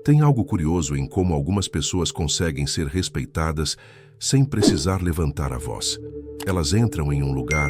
Tem algo curioso em como algumas pessoas conseguem ser respeitadas sem precisar levantar a voz. Elas entram em um lugar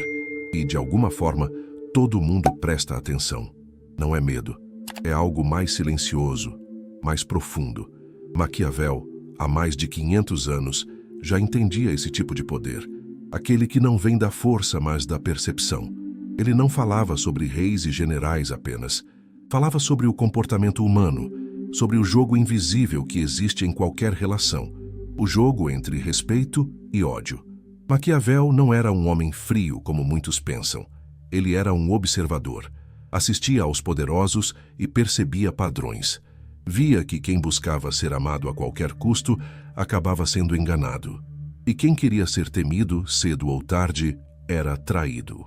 e, de alguma forma, todo mundo presta atenção. Não é medo, é algo mais silencioso, mais profundo. Maquiavel, há mais de 500 anos, já entendia esse tipo de poder. Aquele que não vem da força, mas da percepção. Ele não falava sobre reis e generais apenas. Falava sobre o comportamento humano, sobre o jogo invisível que existe em qualquer relação. O jogo entre respeito e ódio. Maquiavel não era um homem frio, como muitos pensam. Ele era um observador. Assistia aos poderosos e percebia padrões. Via que quem buscava ser amado a qualquer custo acabava sendo enganado. E quem queria ser temido, cedo ou tarde, era traído.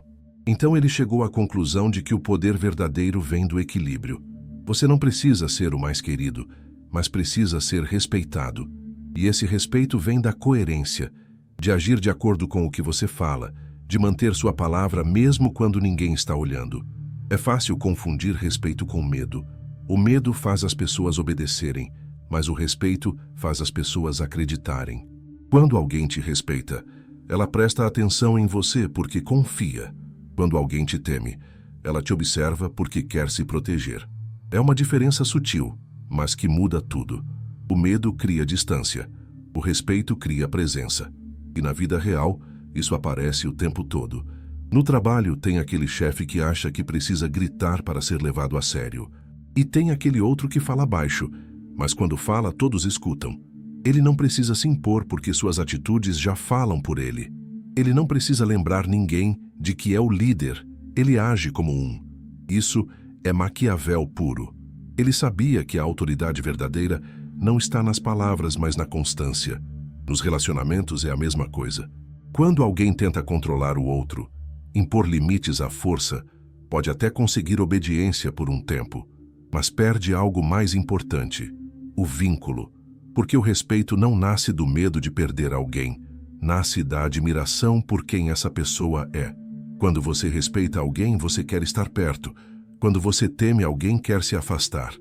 Então ele chegou à conclusão de que o poder verdadeiro vem do equilíbrio. Você não precisa ser o mais querido, mas precisa ser respeitado. E esse respeito vem da coerência, de agir de acordo com o que você fala, de manter sua palavra mesmo quando ninguém está olhando. É fácil confundir respeito com medo. O medo faz as pessoas obedecerem, mas o respeito faz as pessoas acreditarem. Quando alguém te respeita, ela presta atenção em você porque confia. Quando alguém te teme, ela te observa porque quer se proteger. É uma diferença sutil, mas que muda tudo. O medo cria distância, o respeito cria presença. E na vida real, isso aparece o tempo todo. No trabalho, tem aquele chefe que acha que precisa gritar para ser levado a sério. E tem aquele outro que fala baixo, mas quando fala, todos escutam. Ele não precisa se impor porque suas atitudes já falam por ele. Ele não precisa lembrar ninguém de que é o líder. Ele age como um. Isso é Maquiavel puro. Ele sabia que a autoridade verdadeira não está nas palavras, mas na constância. Nos relacionamentos é a mesma coisa. Quando alguém tenta controlar o outro, impor limites à força, pode até conseguir obediência por um tempo, mas perde algo mais importante, o vínculo. Porque o respeito não nasce do medo de perder alguém, nasce da admiração por quem essa pessoa é. Quando você respeita alguém, você quer estar perto. Quando você teme alguém, quer se afastar.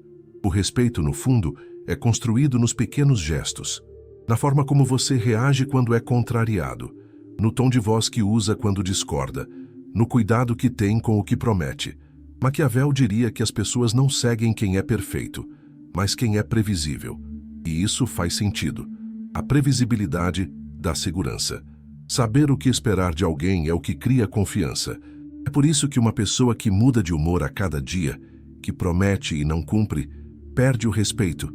O respeito, no fundo, é construído nos pequenos gestos, na forma como você reage quando é contrariado, no tom de voz que usa quando discorda, no cuidado que tem com o que promete. Maquiavel diria que as pessoas não seguem quem é perfeito, mas quem é previsível. E isso faz sentido. A previsibilidade dá segurança. Saber o que esperar de alguém é o que cria confiança. É por isso que uma pessoa que muda de humor a cada dia, que promete e não cumpre, perde o respeito,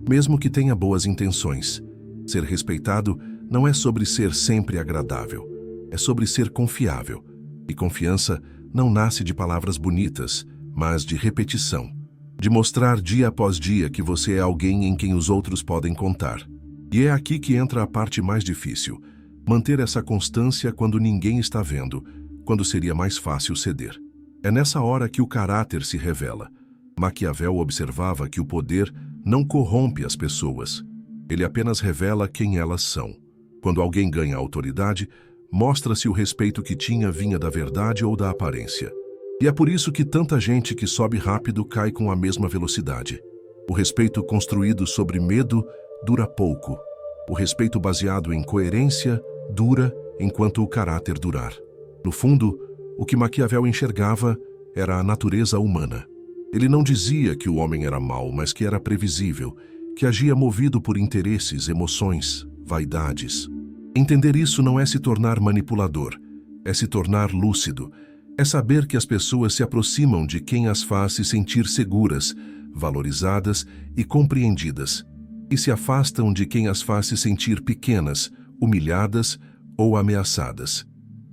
mesmo que tenha boas intenções. Ser respeitado não é sobre ser sempre agradável, é sobre ser confiável. E confiança não nasce de palavras bonitas, mas de repetição. De mostrar dia após dia que você é alguém em quem os outros podem contar. E é aqui que entra a parte mais difícil. Manter essa constância quando ninguém está vendo, quando seria mais fácil ceder. É nessa hora que o caráter se revela. Maquiavel observava que o poder não corrompe as pessoas. Ele apenas revela quem elas são. Quando alguém ganha autoridade, mostra-se o respeito que tinha vinha da verdade ou da aparência. E é por isso que tanta gente que sobe rápido cai com a mesma velocidade. O respeito construído sobre medo dura pouco. O respeito baseado em coerência dura enquanto o caráter durar. No fundo, o que Maquiavel enxergava era a natureza humana. Ele não dizia que o homem era mau, mas que era previsível, que agia movido por interesses, emoções, vaidades. Entender isso não é se tornar manipulador, é se tornar lúcido. É saber que as pessoas se aproximam de quem as faz se sentir seguras, valorizadas e compreendidas, e se afastam de quem as faz se sentir pequenas, humilhadas ou ameaçadas.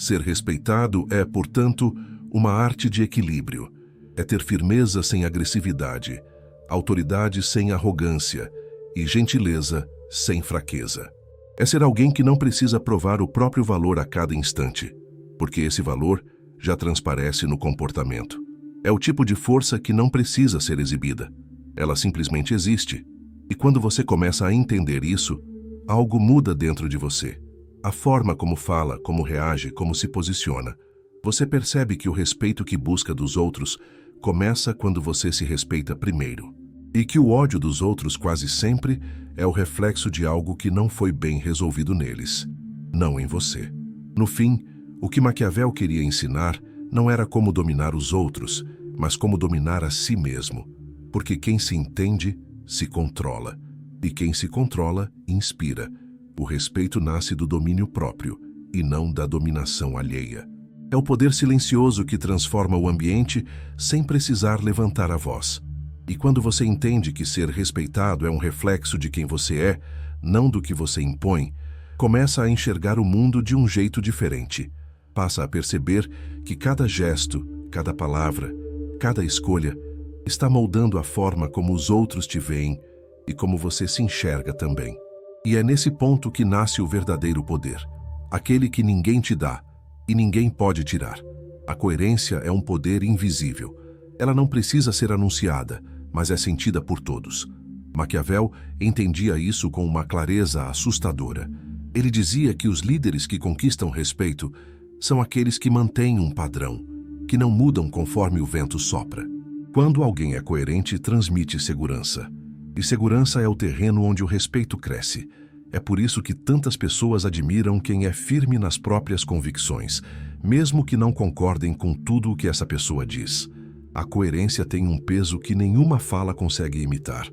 Ser respeitado é, portanto, uma arte de equilíbrio. É ter firmeza sem agressividade, autoridade sem arrogância e gentileza sem fraqueza. É ser alguém que não precisa provar o próprio valor a cada instante, porque esse valor já transparece no comportamento. É o tipo de força que não precisa ser exibida. Ela simplesmente existe. E quando você começa a entender isso, algo muda dentro de você. A forma como fala, como reage, como se posiciona. Você percebe que o respeito que busca dos outros começa quando você se respeita primeiro. e que o ódio dos outros quase sempre é o reflexo de algo que não foi bem resolvido neles, não em você. No fim, o que Maquiavel queria ensinar não era como dominar os outros, mas como dominar a si mesmo, porque quem se entende, se controla, e quem se controla, inspira. O respeito nasce do domínio próprio, e não da dominação alheia. É o poder silencioso que transforma o ambiente sem precisar levantar a voz. E quando você entende que ser respeitado é um reflexo de quem você é, não do que você impõe, começa a enxergar o mundo de um jeito diferente. Passa a perceber que cada gesto, cada palavra, cada escolha está moldando a forma como os outros te veem e como você se enxerga também. E é nesse ponto que nasce o verdadeiro poder, aquele que ninguém te dá e ninguém pode tirar. A coerência é um poder invisível. Ela não precisa ser anunciada, mas é sentida por todos. Maquiavel entendia isso com uma clareza assustadora. Ele dizia que os líderes que conquistam respeito são aqueles que mantêm um padrão, que não mudam conforme o vento sopra. Quando alguém é coerente, transmite segurança. E segurança é o terreno onde o respeito cresce. É por isso que tantas pessoas admiram quem é firme nas próprias convicções, mesmo que não concordem com tudo o que essa pessoa diz. A coerência tem um peso que nenhuma fala consegue imitar.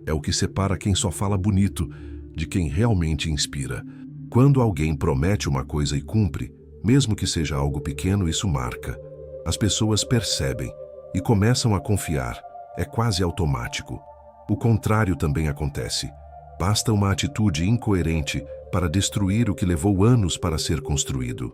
É o que separa quem só fala bonito de quem realmente inspira. Quando alguém promete uma coisa e cumpre, mesmo que seja algo pequeno, isso marca. As pessoas percebem e começam a confiar. É quase automático. O contrário também acontece. Basta uma atitude incoerente para destruir o que levou anos para ser construído.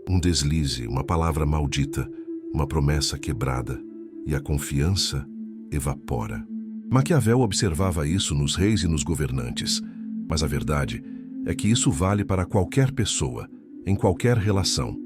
Um deslize, uma palavra maldita, uma promessa quebrada, e a confiança evapora. Maquiavel observava isso nos reis e nos governantes, mas a verdade é que isso vale para qualquer pessoa, em qualquer relação.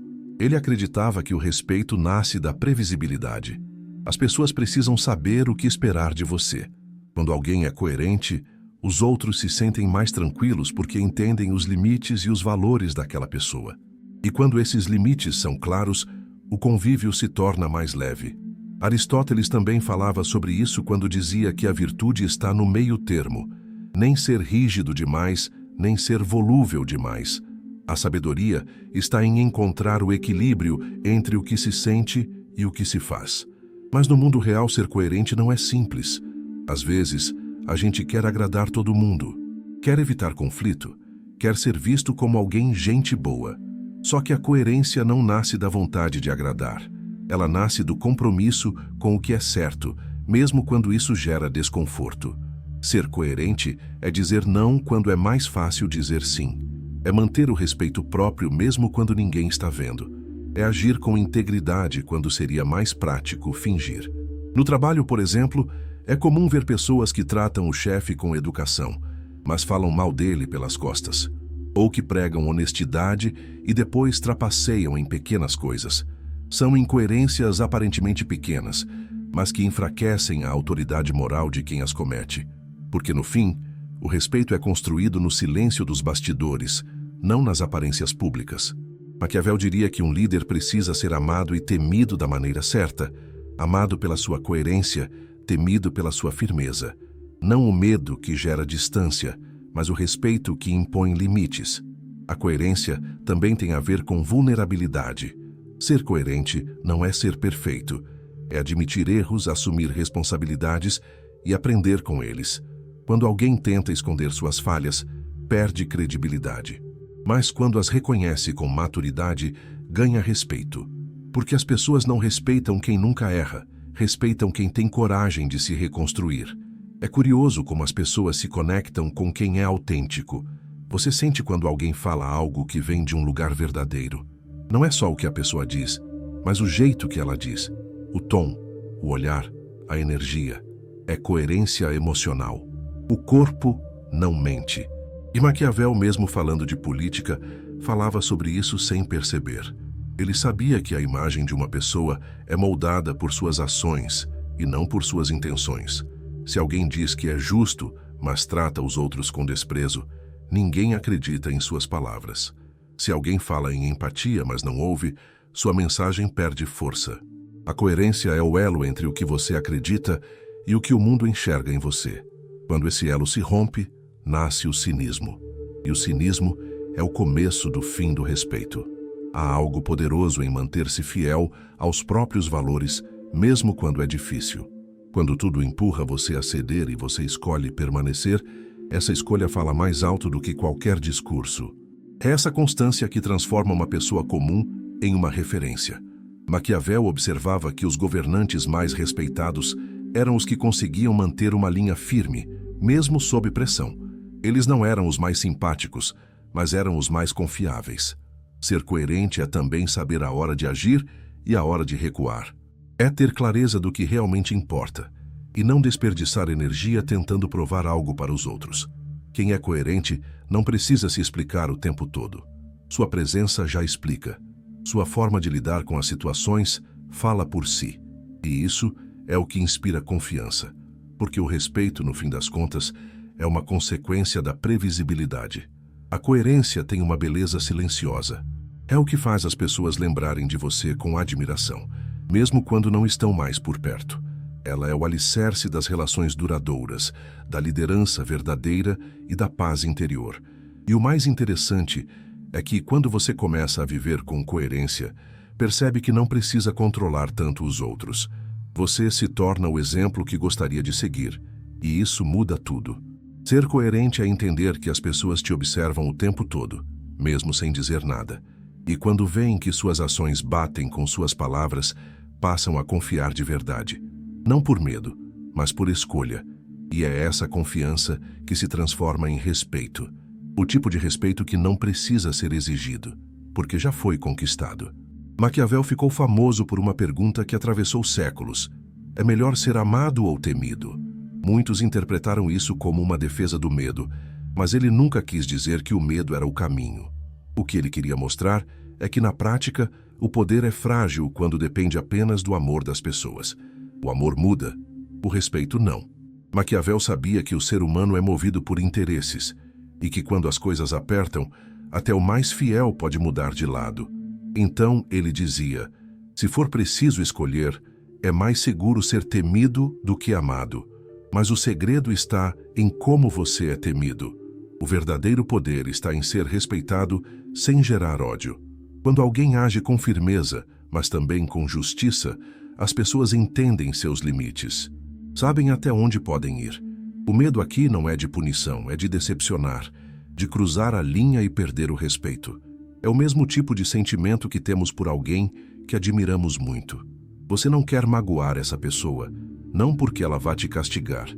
Ele acreditava que o respeito nasce da previsibilidade. As pessoas precisam saber o que esperar de você. Quando alguém é coerente, os outros se sentem mais tranquilos porque entendem os limites e os valores daquela pessoa. E quando esses limites são claros, o convívio se torna mais leve. Aristóteles também falava sobre isso quando dizia que a virtude está no meio termo, nem ser rígido demais, nem ser volúvel demais. A sabedoria está em encontrar o equilíbrio entre o que se sente e o que se faz. Mas no mundo real ser coerente não é simples. Às vezes, a gente quer agradar todo mundo, quer evitar conflito, quer ser visto como alguém gente boa. Só que a coerência não nasce da vontade de agradar. Ela nasce do compromisso com o que é certo, mesmo quando isso gera desconforto. Ser coerente é dizer não quando é mais fácil dizer sim. É manter o respeito próprio mesmo quando ninguém está vendo. É agir com integridade quando seria mais prático fingir. No trabalho, por exemplo, é comum ver pessoas que tratam o chefe com educação, mas falam mal dele pelas costas. Ou que pregam honestidade e depois trapaceiam em pequenas coisas. São incoerências aparentemente pequenas, mas que enfraquecem a autoridade moral de quem as comete. Porque, no fim, o respeito é construído no silêncio dos bastidores, não nas aparências públicas. Maquiavel diria que um líder precisa ser amado e temido da maneira certa, amado pela sua coerência, temido pela sua firmeza. Não o medo que gera distância, mas o respeito que impõe limites. A coerência também tem a ver com vulnerabilidade. Ser coerente não é ser perfeito, é admitir erros, assumir responsabilidades e aprender com eles. Quando alguém tenta esconder suas falhas, perde credibilidade. Mas quando as reconhece com maturidade, ganha respeito. Porque as pessoas não respeitam quem nunca erra, respeitam quem tem coragem de se reconstruir. É curioso como as pessoas se conectam com quem é autêntico. Você sente quando alguém fala algo que vem de um lugar verdadeiro. Não é só o que a pessoa diz, mas o jeito que ela diz, o tom, o olhar, a energia. É coerência emocional. O corpo não mente. E Maquiavel, mesmo falando de política, falava sobre isso sem perceber. Ele sabia que a imagem de uma pessoa é moldada por suas ações e não por suas intenções. Se alguém diz que é justo, mas trata os outros com desprezo, ninguém acredita em suas palavras. Se alguém fala em empatia, mas não ouve, sua mensagem perde força. A coerência é o elo entre o que você acredita e o que o mundo enxerga em você. Quando esse elo se rompe, nasce o cinismo. E o cinismo é o começo do fim do respeito. Há algo poderoso em manter-se fiel aos próprios valores, mesmo quando é difícil. Quando tudo empurra você a ceder e você escolhe permanecer, essa escolha fala mais alto do que qualquer discurso. É essa constância que transforma uma pessoa comum em uma referência. Maquiavel observava que os governantes mais respeitados eram os que conseguiam manter uma linha firme, mesmo sob pressão. Eles não eram os mais simpáticos, mas eram os mais confiáveis. Ser coerente é também saber a hora de agir e a hora de recuar. É ter clareza do que realmente importa e não desperdiçar energia tentando provar algo para os outros. Quem é coerente não precisa se explicar o tempo todo. Sua presença já explica. Sua forma de lidar com as situações fala por si. E isso é o que inspira confiança, porque o respeito, no fim das contas, é uma consequência da previsibilidade. A coerência tem uma beleza silenciosa. É o que faz as pessoas lembrarem de você com admiração, mesmo quando não estão mais por perto. Ela é o alicerce das relações duradouras, da liderança verdadeira e da paz interior. E o mais interessante é que, quando você começa a viver com coerência, percebe que não precisa controlar tanto os outros. Você se torna o exemplo que gostaria de seguir, e isso muda tudo. Ser coerente é entender que as pessoas te observam o tempo todo, mesmo sem dizer nada. E quando veem que suas ações batem com suas palavras, passam a confiar de verdade. Não por medo, mas por escolha. E é essa confiança que se transforma em respeito. O tipo de respeito que não precisa ser exigido, porque já foi conquistado. Maquiavel ficou famoso por uma pergunta que atravessou séculos. É melhor ser amado ou temido? Muitos interpretaram isso como uma defesa do medo, mas ele nunca quis dizer que o medo era o caminho. O que ele queria mostrar é que, na prática, o poder é frágil quando depende apenas do amor das pessoas. O amor muda, o respeito não. Maquiavel sabia que o ser humano é movido por interesses e que, quando as coisas apertam, até o mais fiel pode mudar de lado. Então, ele dizia, se for preciso escolher, é mais seguro ser temido do que amado. Mas o segredo está em como você é temido. O verdadeiro poder está em ser respeitado sem gerar ódio. Quando alguém age com firmeza, mas também com justiça, as pessoas entendem seus limites. Sabem até onde podem ir. O medo aqui não é de punição, é de decepcionar, de cruzar a linha e perder o respeito. É o mesmo tipo de sentimento que temos por alguém que admiramos muito. Você não quer magoar essa pessoa, não porque ela vá te castigar,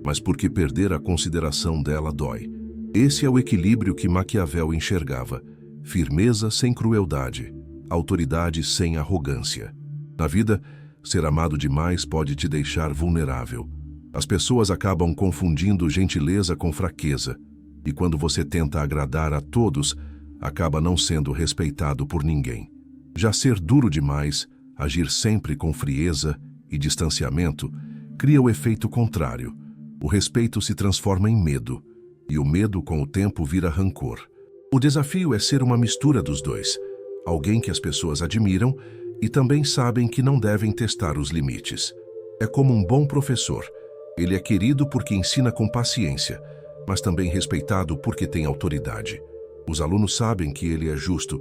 mas porque perder a consideração dela dói. Esse é o equilíbrio que Maquiavel enxergava. Firmeza sem crueldade, autoridade sem arrogância. Na vida, ser amado demais pode te deixar vulnerável. As pessoas acabam confundindo gentileza com fraqueza, e quando você tenta agradar a todos, acaba não sendo respeitado por ninguém. Já ser duro demais, agir sempre com frieza e distanciamento, cria o efeito contrário. O respeito se transforma em medo, e o medo com o tempo vira rancor. O desafio é ser uma mistura dos dois, alguém que as pessoas admiram e também sabem que não devem testar os limites. É como um bom professor. Ele é querido porque ensina com paciência, mas também respeitado porque tem autoridade. Os alunos sabem que ele é justo,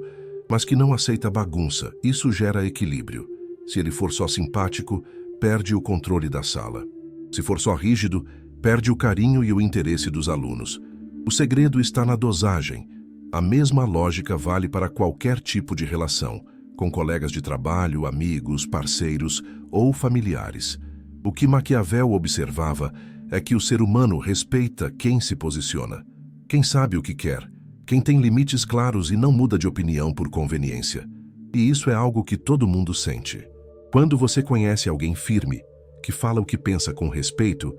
mas que não aceita bagunça. Isso gera equilíbrio. Se ele for só simpático, perde o controle da sala. Se for só rígido, perde o carinho e o interesse dos alunos. O segredo está na dosagem. A mesma lógica vale para qualquer tipo de relação, com colegas de trabalho, amigos, parceiros ou familiares. O que Maquiavel observava é que o ser humano respeita quem se posiciona, quem sabe o que quer, quem tem limites claros e não muda de opinião por conveniência. E isso é algo que todo mundo sente. Quando você conhece alguém firme, que fala o que pensa com respeito,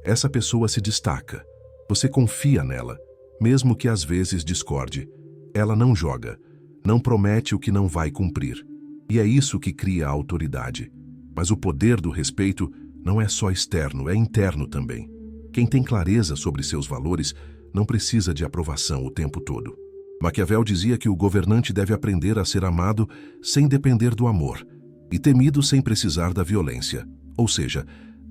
essa pessoa se destaca. Você confia nela, mesmo que às vezes discorde. Ela não joga, não promete o que não vai cumprir. E é isso que cria a autoridade. Mas o poder do respeito não é só externo, é interno também. Quem tem clareza sobre seus valores não precisa de aprovação o tempo todo. Maquiavel dizia que o governante deve aprender a ser amado sem depender do amor, e temido sem precisar da violência. Ou seja,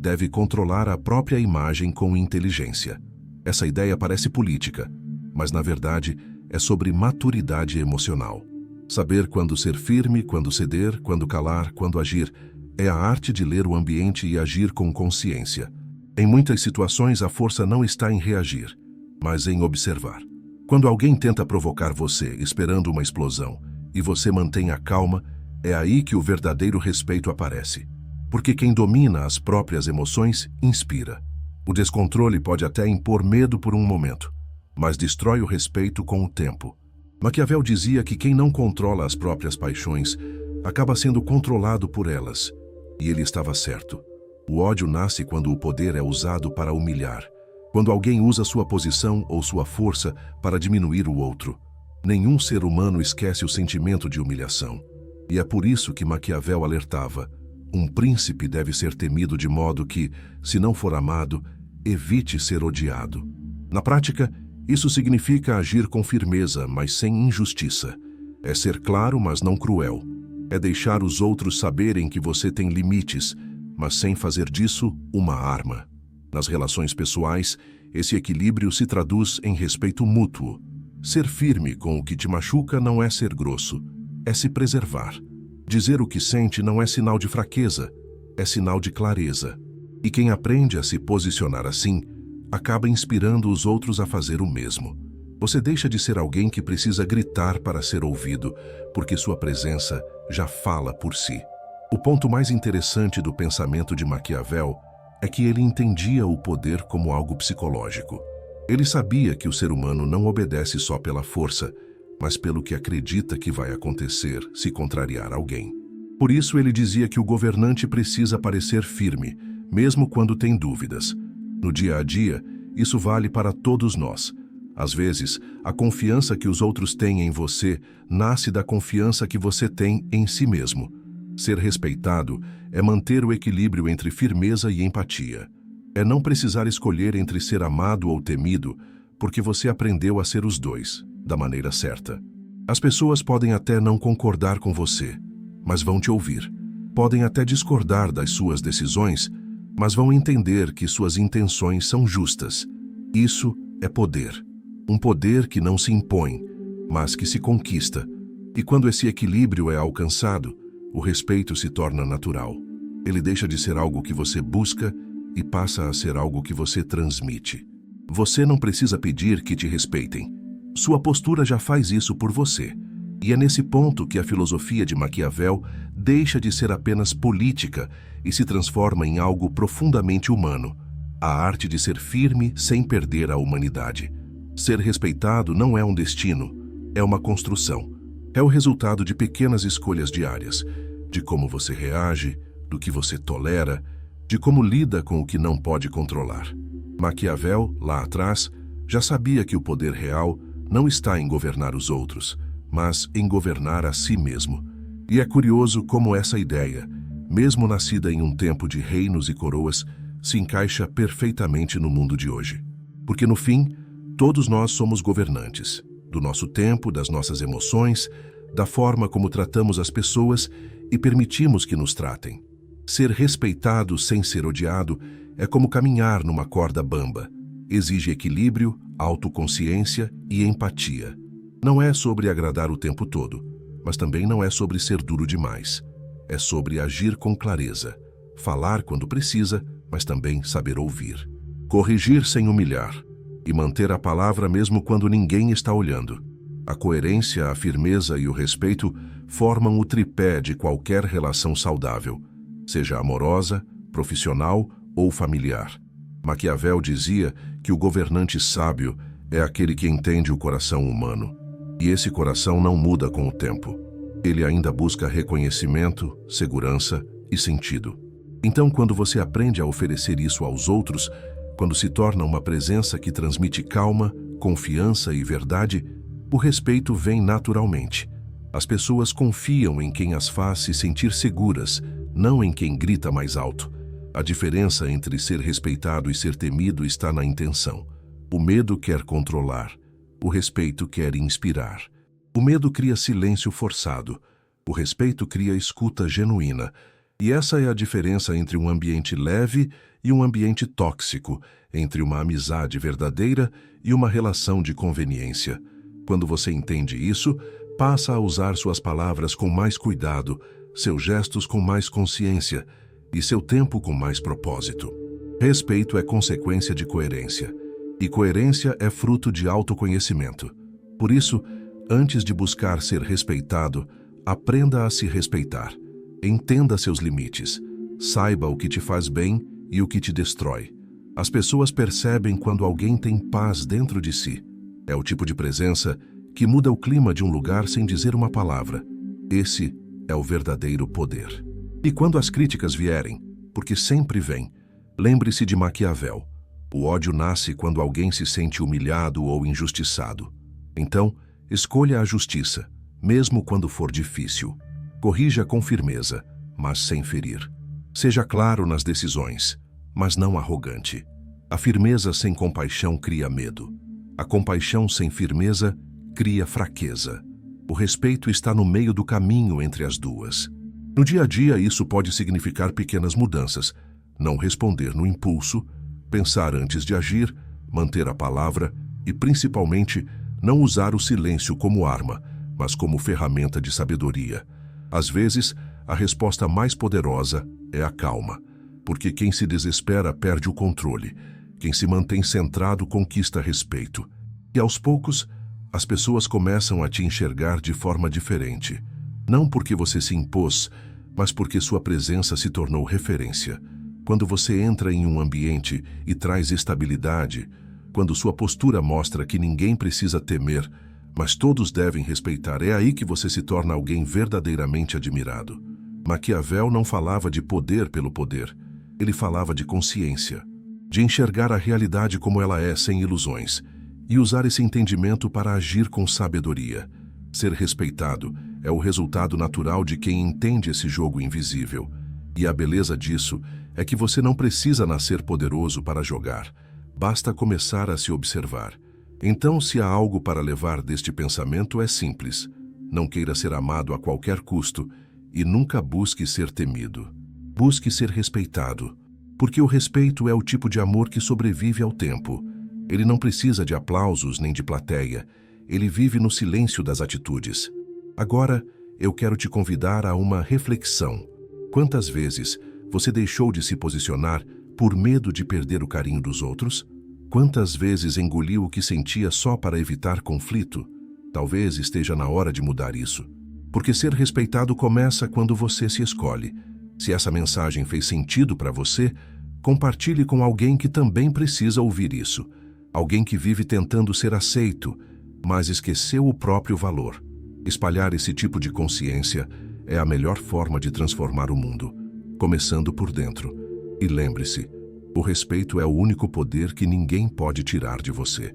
deve controlar a própria imagem com inteligência. Essa ideia parece política, mas na verdade é sobre maturidade emocional. Saber quando ser firme, quando ceder, quando calar, quando agir, é a arte de ler o ambiente e agir com consciência. Em muitas situações, a força não está em reagir, mas em observar. Quando alguém tenta provocar você esperando uma explosão e você mantém a calma, é aí que o verdadeiro respeito aparece. Porque quem domina as próprias emoções inspira. O descontrole pode até impor medo por um momento, mas destrói o respeito com o tempo. Maquiavel dizia que quem não controla as próprias paixões acaba sendo controlado por elas. E ele estava certo. O ódio nasce quando o poder é usado para humilhar. Quando alguém usa sua posição ou sua força para diminuir o outro. Nenhum ser humano esquece o sentimento de humilhação. E é por isso que Maquiavel alertava: um príncipe deve ser temido de modo que, se não for amado, evite ser odiado. Na prática, isso significa agir com firmeza, mas sem injustiça. É ser claro, mas não cruel. É deixar os outros saberem que você tem limites, mas sem fazer disso uma arma. Nas relações pessoais, esse equilíbrio se traduz em respeito mútuo. Ser firme com o que te machuca não é ser grosso, é se preservar. Dizer o que sente não é sinal de fraqueza, é sinal de clareza. E quem aprende a se posicionar assim, acaba inspirando os outros a fazer o mesmo. Você deixa de ser alguém que precisa gritar para ser ouvido, porque sua presença já fala por si. O ponto mais interessante do pensamento de Maquiavel é que ele entendia o poder como algo psicológico. Ele sabia que o ser humano não obedece só pela força, mas pelo que acredita que vai acontecer se contrariar alguém. Por isso ele dizia que o governante precisa parecer firme, mesmo quando tem dúvidas. No dia a dia, isso vale para todos nós. Às vezes, a confiança que os outros têm em você nasce da confiança que você tem em si mesmo. Ser respeitado é manter o equilíbrio entre firmeza e empatia. É não precisar escolher entre ser amado ou temido, porque você aprendeu a ser os dois, da maneira certa. As pessoas podem até não concordar com você, mas vão te ouvir. Podem até discordar das suas decisões, mas vão entender que suas intenções são justas. Isso é poder. Um poder que não se impõe, mas que se conquista. E quando esse equilíbrio é alcançado, o respeito se torna natural. Ele deixa de ser algo que você busca e passa a ser algo que você transmite. Você não precisa pedir que te respeitem. Sua postura já faz isso por você. E é nesse ponto que a filosofia de Maquiavel deixa de ser apenas política e se transforma em algo profundamente humano. A arte de ser firme sem perder a humanidade. Ser respeitado não é um destino, é uma construção. É o resultado de pequenas escolhas diárias, de como você reage, do que você tolera, de como lida com o que não pode controlar. Maquiavel, lá atrás, já sabia que o poder real não está em governar os outros, mas em governar a si mesmo. E é curioso como essa ideia, mesmo nascida em um tempo de reinos e coroas, se encaixa perfeitamente no mundo de hoje. Porque no fim, todos nós somos governantes, do nosso tempo, das nossas emoções, da forma como tratamos as pessoas e permitimos que nos tratem. Ser respeitado sem ser odiado é como caminhar numa corda bamba. Exige equilíbrio, autoconsciência e empatia. Não é sobre agradar o tempo todo, mas também não é sobre ser duro demais. É sobre agir com clareza, falar quando precisa, mas também saber ouvir. Corrigir sem humilhar e manter a palavra mesmo quando ninguém está olhando. A coerência, a firmeza e o respeito formam o tripé de qualquer relação saudável, seja amorosa, profissional ou familiar. Maquiavel dizia que o governante sábio é aquele que entende o coração humano. E esse coração não muda com o tempo. Ele ainda busca reconhecimento, segurança e sentido. Então, quando você aprende a oferecer isso aos outros, quando se torna uma presença que transmite calma, confiança e verdade, o respeito vem naturalmente. As pessoas confiam em quem as faz se sentir seguras, não em quem grita mais alto. A diferença entre ser respeitado e ser temido está na intenção. O medo quer controlar. O respeito quer inspirar. O medo cria silêncio forçado. O respeito cria escuta genuína. E essa é a diferença entre um ambiente leve e um ambiente tóxico, entre uma amizade verdadeira e uma relação de conveniência. Quando você entende isso, passa a usar suas palavras com mais cuidado, seus gestos com mais consciência e seu tempo com mais propósito. Respeito é consequência de coerência, e coerência é fruto de autoconhecimento. Por isso, antes de buscar ser respeitado, aprenda a se respeitar. Entenda seus limites. Saiba o que te faz bem e o que te destrói. As pessoas percebem quando alguém tem paz dentro de si. É o tipo de presença que muda o clima de um lugar sem dizer uma palavra. Esse é o verdadeiro poder. E quando as críticas vierem, porque sempre vêm, lembre-se de Maquiavel. O ódio nasce quando alguém se sente humilhado ou injustiçado. Então, escolha a justiça, mesmo quando for difícil. Corrija com firmeza, mas sem ferir. Seja claro nas decisões, mas não arrogante. A firmeza sem compaixão cria medo. A compaixão sem firmeza cria fraqueza. O respeito está no meio do caminho entre as duas. No dia a dia, isso pode significar pequenas mudanças. Não responder no impulso, pensar antes de agir, manter a palavra e, principalmente, não usar o silêncio como arma, mas como ferramenta de sabedoria. Às vezes, a resposta mais poderosa é a calma, porque quem se desespera perde o controle. Quem se mantém centrado conquista respeito. E aos poucos, as pessoas começam a te enxergar de forma diferente. Não porque você se impôs, mas porque sua presença se tornou referência. Quando você entra em um ambiente e traz estabilidade, quando sua postura mostra que ninguém precisa temer, mas todos devem respeitar, é aí que você se torna alguém verdadeiramente admirado. Maquiavel não falava de poder pelo poder. Ele falava de consciência, de enxergar a realidade como ela é, sem ilusões, e usar esse entendimento para agir com sabedoria. Ser respeitado é o resultado natural de quem entende esse jogo invisível. E a beleza disso é que você não precisa nascer poderoso para jogar. Basta começar a se observar. Então, se há algo para levar deste pensamento, é simples. Não queira ser amado a qualquer custo e nunca busque ser temido. Busque ser respeitado, porque o respeito é o tipo de amor que sobrevive ao tempo. Ele não precisa de aplausos nem de plateia. Ele vive no silêncio das atitudes. Agora, eu quero te convidar a uma reflexão. Quantas vezes você deixou de se posicionar por medo de perder o carinho dos outros? Quantas vezes engoliu o que sentia só para evitar conflito? Talvez esteja na hora de mudar isso. Porque ser respeitado começa quando você se escolhe. Se essa mensagem fez sentido para você, compartilhe com alguém que também precisa ouvir isso. Alguém que vive tentando ser aceito, mas esqueceu o próprio valor. Espalhar esse tipo de consciência é a melhor forma de transformar o mundo, começando por dentro. E lembre-se, o respeito é o único poder que ninguém pode tirar de você.